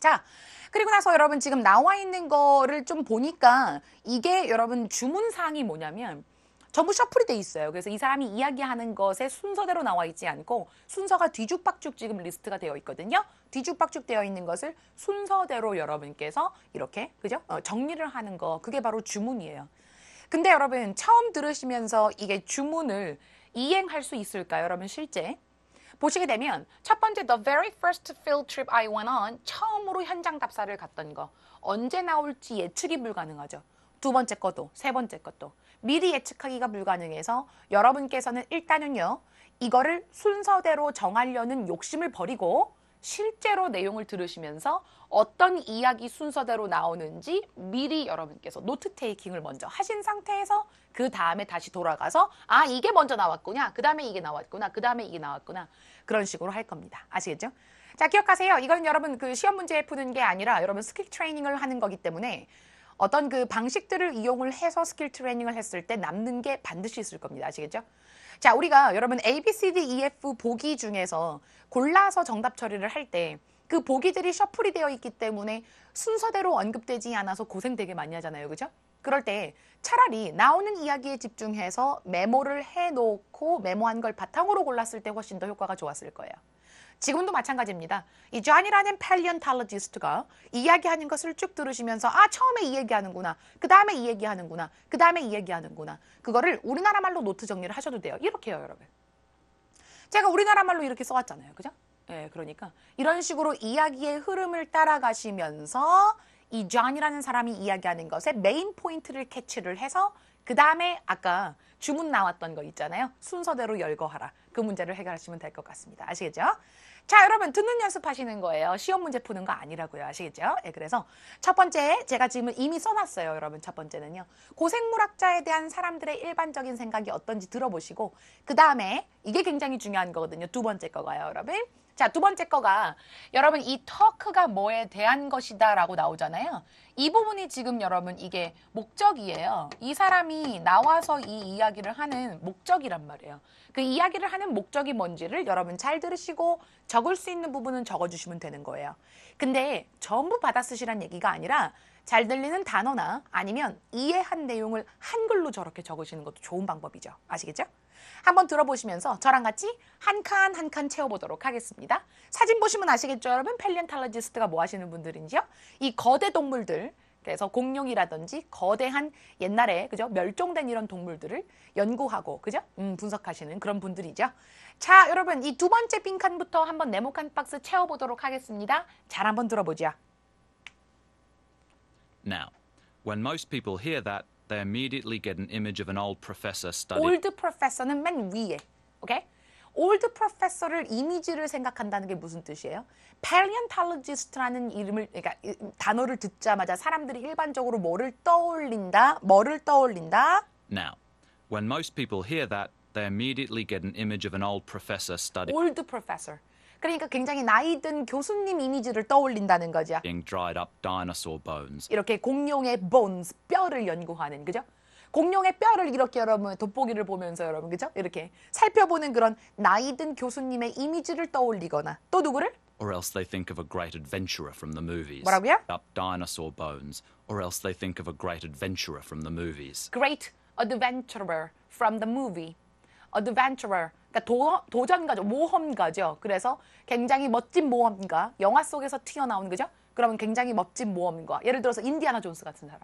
자, 그리고 나서 여러분 지금 나와 있는 거를 좀 보니까 이게 여러분 주문사항이 뭐냐면 전부 셔플이 돼 있어요. 그래서 이 사람이 이야기하는 것에 순서대로 나와 있지 않고 순서가 뒤죽박죽 지금 리스트가 되어 있거든요. 뒤죽박죽 되어 있는 것을 순서대로 여러분께서 이렇게 그죠? 정리를 하는 거 그게 바로 주문이에요. 근데 여러분 처음 들으시면서 이게 주문을 이행할 수 있을까요? 여러분 실제 보시게 되면 첫 번째 The very first field trip I went on 처음으로 현장 답사를 갔던 거 언제 나올지 예측이 불가능하죠. 두 번째 것도 세 번째 것도 미리 예측하기가 불가능해서 여러분께서는 일단은요 이거를 순서대로 정하려는 욕심을 버리고 실제로 내용을 들으시면서 어떤 이야기 순서대로 나오는지 미리 여러분께서 노트 테이킹을 먼저 하신 상태에서 그 다음에 다시 돌아가서 아 이게 먼저 나왔구나 그 다음에 이게 나왔구나 그 다음에 이게 나왔구나 그런 식으로 할 겁니다. 아시겠죠? 자 기억하세요. 이건 여러분 그 시험 문제 푸는 게 아니라 여러분 스킬 트레이닝을 하는 거기 때문에 어떤 그 방식들을 이용을 해서 스킬 트레이닝을 했을 때 남는 게 반드시 있을 겁니다. 아시겠죠? 자, 우리가 여러분 A, B, C, D, E, F 보기 중에서 골라서 정답 처리를 할 때 그 보기들이 셔플이 되어 있기 때문에 순서대로 언급되지 않아서 고생 되게 많이 하잖아요. 그죠? 그럴 때 차라리 나오는 이야기에 집중해서 메모를 해놓고 메모한 걸 바탕으로 골랐을 때 훨씬 더 효과가 좋았을 거예요. 지금도 마찬가지입니다. 이 존이라는 팔리언탈러지스트가 이야기하는 것을 쭉 들으시면서 아 처음에 이 얘기하는구나. 그 다음에 이 얘기하는구나. 그 다음에 이 얘기하는구나. 그거를 우리나라 말로 노트 정리를 하셔도 돼요. 이렇게요 여러분. 제가 우리나라 말로 이렇게 써왔잖아요. 그죠? 예, 그러니까 이런 식으로 이야기의 흐름을 따라가시면서 이 존이라는 사람이 이야기하는 것에 메인 포인트를 캐치를 해서 그 다음에 아까 주문 나왔던 거 있잖아요. 순서대로 열거하라. 그 문제를 해결하시면 될 것 같습니다. 아시겠죠? 자, 여러분 듣는 연습하시는 거예요. 시험 문제 푸는 거 아니라고요. 아시겠죠? 예, 그래서 첫 번째 제가 지금 이미 써놨어요. 여러분 첫 번째는요. 고생물학자에 대한 사람들의 일반적인 생각이 어떤지 들어보시고 그 다음에 이게 굉장히 중요한 거거든요. 두 번째 거가요. 여러분. 자, 두 번째 거가 여러분 이 터크가 뭐에 대한 것이다 라고 나오잖아요. 이 부분이 지금 여러분 이게 목적이에요. 이 사람이 나와서 이 이야기를 하는 목적이란 말이에요. 그 이야기를 하는 목적이 뭔지를 여러분 잘 들으시고 적을 수 있는 부분은 적어주시면 되는 거예요. 근데 전부 받아 쓰시란 얘기가 아니라 잘 들리는 단어나 아니면 이해한 내용을 한글로 저렇게 적으시는 것도 좋은 방법이죠. 아시겠죠? 한번 들어보시면서 저랑 같이 한 칸 한 칸 채워보도록 하겠습니다. 사진 보시면 아시겠죠, 여러분? 팰리언탈러지스트가 뭐 하시는 분들인지요? 이 거대 동물들, 그래서 공룡이라든지 거대한 옛날에 그죠 멸종된 이런 동물들을 연구하고 그죠 분석하시는 그런 분들이죠. 자, 여러분 이 두 번째 빈칸부터 한번 네모칸 박스 채워보도록 하겠습니다. 잘 한번 들어보죠. Now, when most people hear that, they immediately get an image of an old professor studying. Old professor는 맨 위에, 오케이? Old professor를 이미지를 생각한다는 게 무슨 뜻이에요? Paleontologist라는 이름을, 그러니까 단어를 듣자마자 사람들이 일반적으로 뭐를 떠올린다? Now, when most people hear that, they immediately get an image of an old professor studying. Old professor. 그러니까 굉장히 나이 든 교수님 이미지를 떠올린다는 거죠. Dried up dinosaur bones. 이렇게 공룡의 bones, 뼈를 연구하는, 그죠? 공룡의 뼈를 이렇게 여러분 돋보기를 보면서 여러분 그죠? 이렇게 살펴보는 그런 나이 든 교수님의 이미지를 떠올리거나 또 누구를? Or else they think of a great adventurer from the movies. 뭐라고요? Up dinosaur bones. Or else they think of a great adventurer from the movies. Great adventurer from the movie. adventurer, 그러니까 도전가죠, 모험가죠. 그래서 굉장히 멋진 모험가, 영화 속에서 튀어나온 거죠. 그러면 굉장히 멋진 모험가, 예를 들어서 인디아나 존스 같은 사람.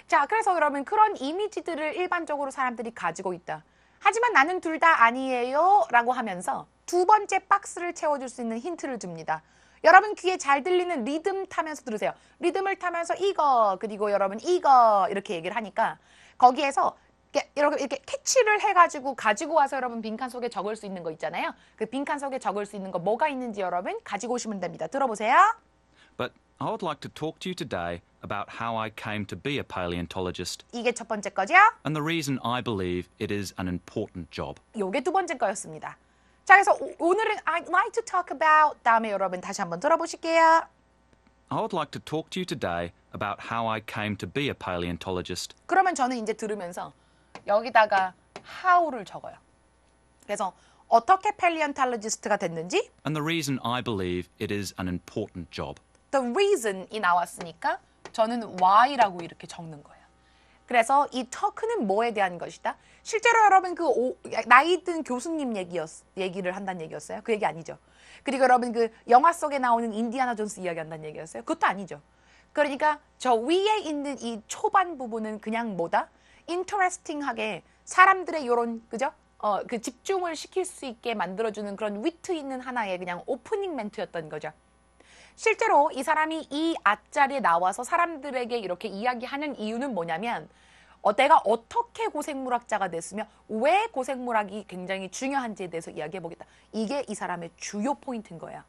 자, 그래서 여러분 그런 이미지들을 일반적으로 사람들이 가지고 있다. 하지만 나는 둘 다 아니에요 라고 하면서 두 번째 박스를 채워줄 수 있는 힌트를 줍니다. 여러분 귀에 잘 들리는 리듬 타면서 들으세요. 리듬을 타면서 이거 그리고 여러분 이거 이렇게 얘기를 하니까 거기에서 이렇게 캐치를 해가지고 가지고 와서 여러분 빈칸 속에 적을 수 있는 거 있잖아요. 그 빈칸 속에 적을 수 있는 거 뭐가 있는지 여러분 가지고 오시면 됩니다. 들어보세요. But I would like to talk to you today about how I came to be a paleontologist. 이게 첫 번째 거죠. And the reason I believe it is an important job. 요게 두 번째 거였습니다. 자, 그래서 오늘은 I'd like to talk about 다음에 여러분 다시 한번 들어보실게요. I would like to talk to you today about how I came to be a paleontologist. 그러면 저는 이제 들으면서 여기다가 how를 적어요. 그래서 어떻게 팰리언탈러지스트가 됐는지 And the reason I believe it is an important job. the reason이 나왔으니까 저는 why라고 이렇게 적는 거예요. 그래서 이 talk는 뭐에 대한 것이다? 실제로 여러분 나이 든 교수님 얘기를 한다는 얘기였어요? 그 얘기 아니죠. 그리고 여러분 그 영화 속에 나오는 인디아나 존스 이야기 한다는 얘기였어요? 그것도 아니죠. 그러니까 저 위에 있는 이 초반 부분은 그냥 뭐다? interesting하게 사람들의 요런 그죠? 그 집중을 시킬 수 있게 만들어주는 그런 위트 있는 하나의 그냥 오프닝 멘트였던 거죠. 실제로 이 사람이 이 앞자리에 나와서 사람들에게 이렇게 이야기하는 이유는 뭐냐면 내가 어떻게 고생물학자가 됐으며 왜 고생물학이 굉장히 중요한지에 대해서 이야기해 보겠다. 이게 이 사람의 주요 포인트인 거야.